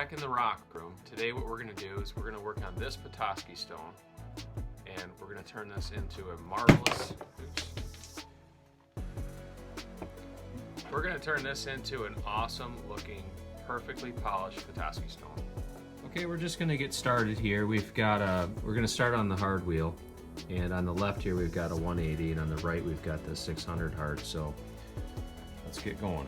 back in the rock room. Today what we're going to do is we're going to work on this Petoskey stone, and we're going to turn this into a marvelous, we're going to turn this into an awesome looking, perfectly polished Petoskey stone. Okay, we're just going to get started here. We've got we're going to start on the hard wheel, and on the left here we've got a 180, and on the right we've got the 600 hard, so let's get going.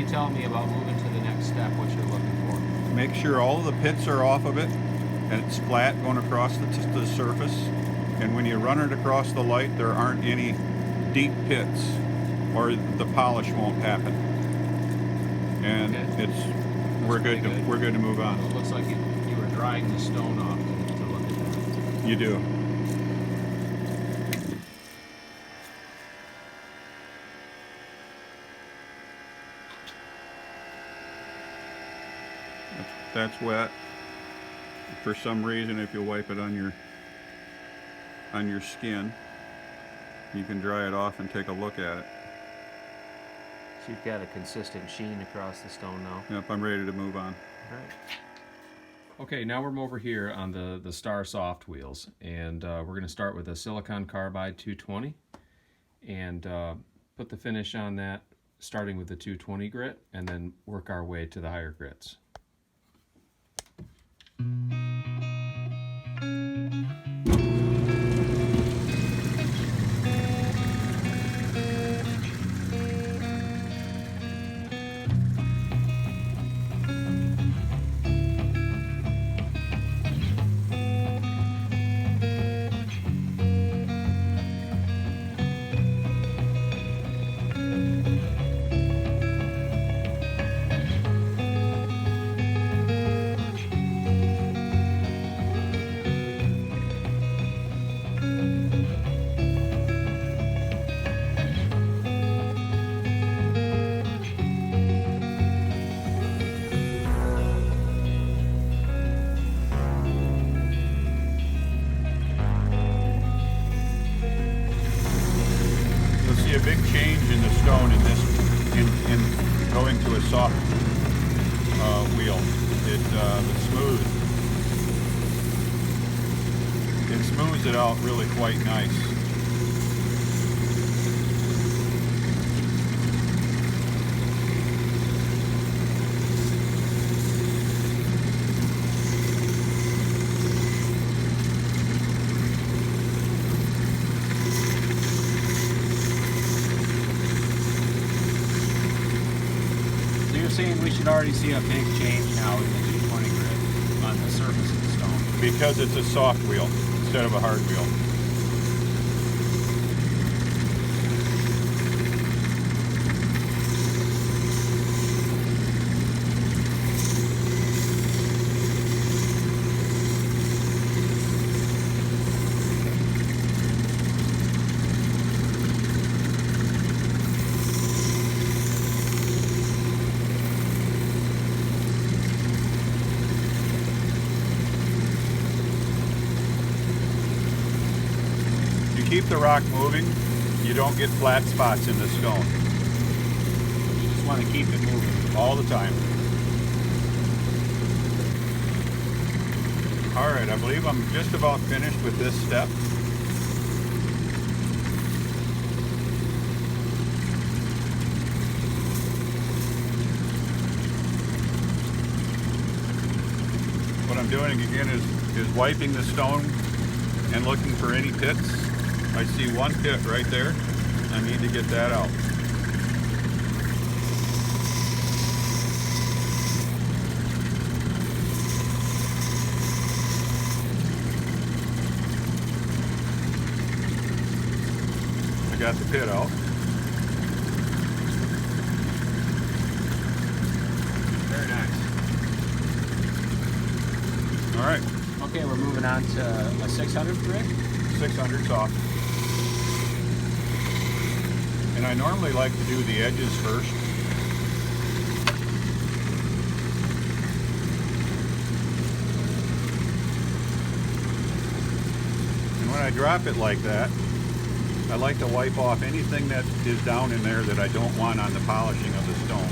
Tell me about moving to the next step, what you're looking for. Make sure all of the pits are off of it and it's flat going across the surface. And when you run it across the light, there aren't any deep pits or the polish won't happen. And okay. We're good to move on. It looks like you were drying the stone off to look at that. You do. That's wet. For some reason, if you wipe it on your skin, you can dry it off and take a look at it. So you've got a consistent sheen across the stone now. Yep, I'm ready to move on. All right. Okay, now we're over here on the Star Soft wheels, and we're going to start with a silicon carbide 220 and put the finish on that, starting with the 220 grit, and then work our way to the higher grits. A big change in the stone in going to a soft wheel. It's smooth. It smooths it out really quite nice. Saying we should already see a big change now in the 220 grit on the surface of the stone. Because it's a soft wheel instead of a hard wheel. keep the rock moving, you don't get flat spots in the stone. You just want to keep it moving all the time. Alright, I believe I'm just about finished with this step. What I'm doing again is wiping the stone and looking for any pits. I see one pit right there. I need to get that out. I got the pit out. Very nice. All right. Okay, we're moving on to a 600 grit. 600's off. And I normally like to do the edges first. And when I drop it like that, I like to wipe off anything that is down in there that I don't want on the polishing of the stone.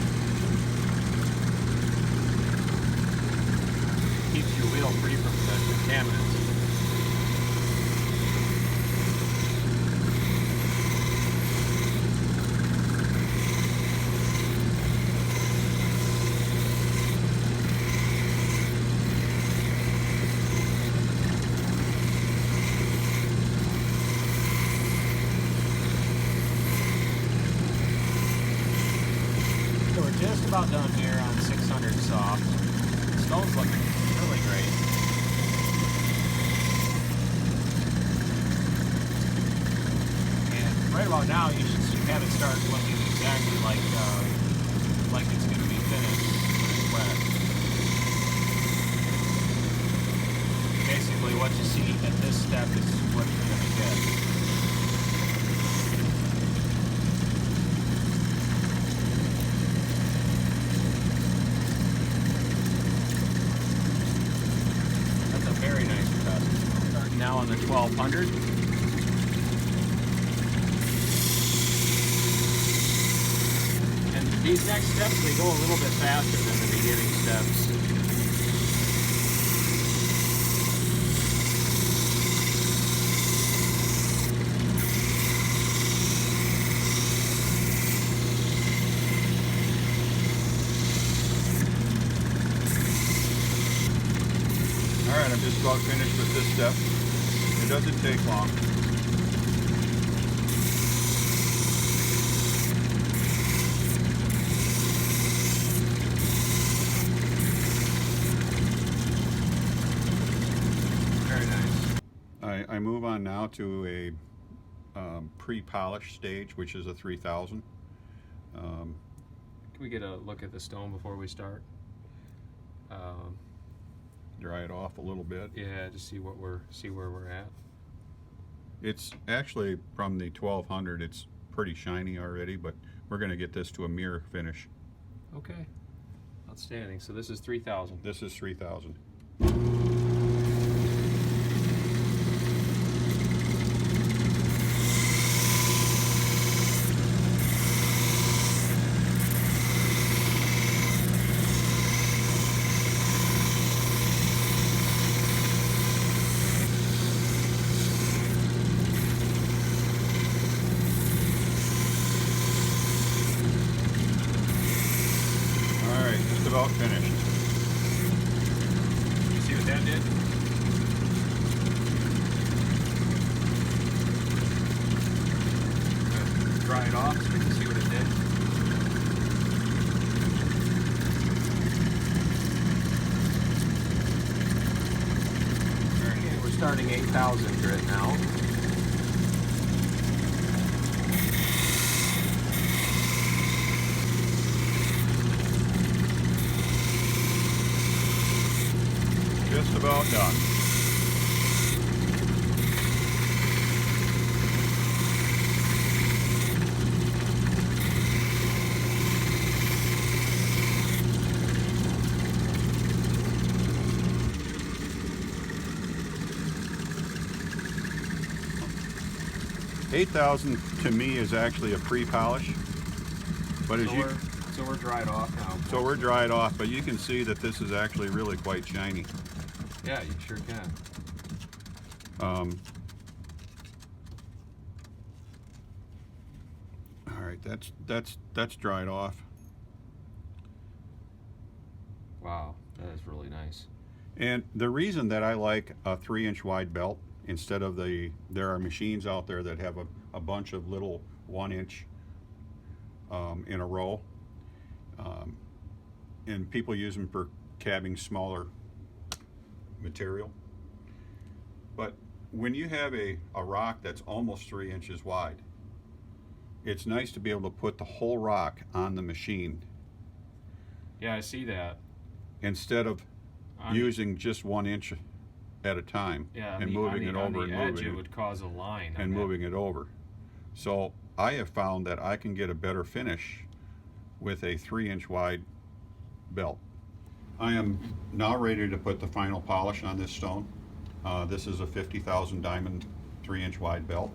Keeps your wheel free from the contaminants. So we're just about done here on 600 soft. The stone's looking really great. And right about now, you should have it start looking exactly like it's going to be finished when it's wet. Basically, what you see at this step is what you're going to get. Very nice Petoskey. Starting now on the 1200. And these next steps, they go a little bit faster than the beginning steps. Alright, I'm just about finished with this step. It doesn't take long. Very nice. I move on now to a pre-polish stage, which is a 3000. Can we get a look at the stone before we start? Dry it off a little bit. Yeah, just see where we're at. It's actually from the 1200. It's pretty shiny already, but we're going to get this to a mirror finish. Okay, outstanding. So this is 3000. This is 3000. About finished. You see what that did? Dry it off so we can see what it did. Okay, we're starting 8000 grit now. Just about done. 8,000 to me is actually a pre-polish, but as So we're dried off now. so we're dried off, but you can see that this is actually really quite shiny. Yeah, you sure can. All right, that's dried off. Wow, that is really nice. And the reason that I like a 3-inch wide belt instead of there are machines out there that have a bunch of little 1-inch in a row, and people use them for cabbing smaller material. But when you have a rock that's almost 3 inches wide, it's nice to be able to put the whole rock on the machine Yeah, I see that. instead of using just 1 inch at a time, Yeah, and moving it over on the and edge, moving it it would cause a line. and moving it over. So I have found that I can get a better finish with a 3-inch wide belt. I am now ready to put the final polish on this stone. This is a 50,000 diamond 3-inch wide belt,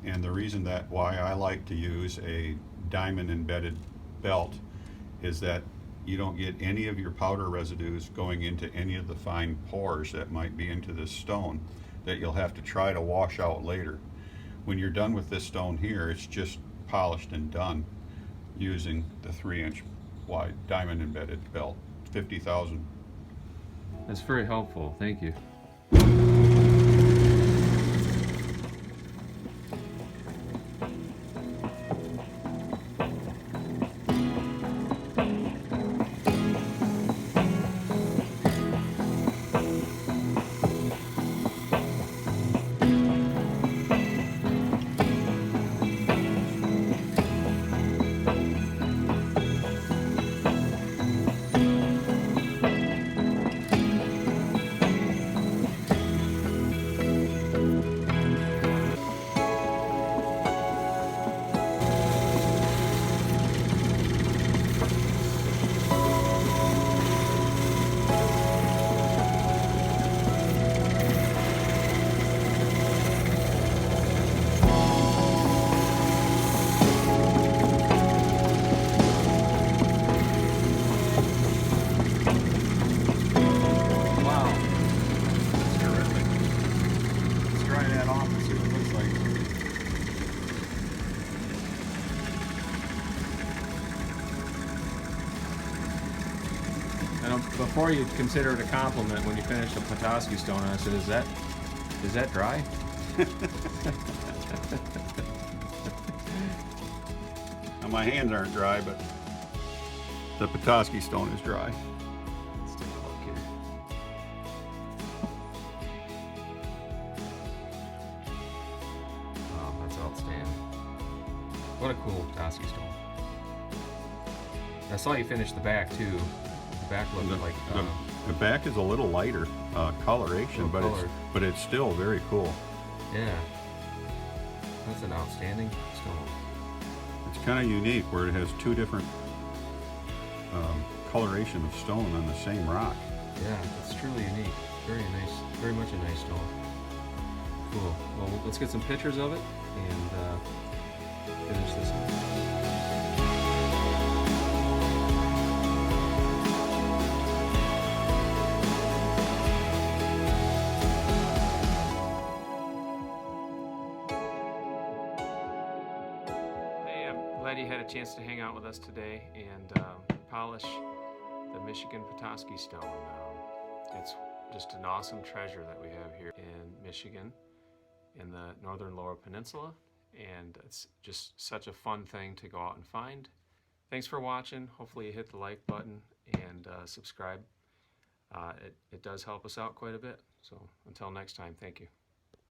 and the reason that why I like to use a diamond embedded belt is that you don't get any of your powder residues going into any of the fine pores that might be into this stone that you'll have to try to wash out later. When you're done with this stone here, it's just polished and done using the 3-inch wide diamond embedded belt. 50,000. That's very helpful. Thank you. And before you consider it a compliment when you finish the Petoskey stone, I said, is that dry? Now my hands aren't dry, but the Petoskey stone is dry. Let's take a look here. Oh, that's outstanding. What a cool Petoskey stone. I saw you finish the back too. The back looked like the back is a little lighter coloration, but it's still very cool. Yeah, that's an outstanding stone. It's kind of unique where it has two different coloration of stone on the same rock. Yeah, it's truly unique. Very nice, very much a nice stone. Cool. Well, let's get some pictures of it and finish this one. Glad you had a chance to hang out with us today and polish the Michigan Petoskey stone. It's just an awesome treasure that we have here in Michigan in the northern Lower Peninsula, and it's just such a fun thing to go out and find. Thanks for watching. Hopefully you hit the like button and subscribe. It does help us out quite a bit. So until next time, thank you.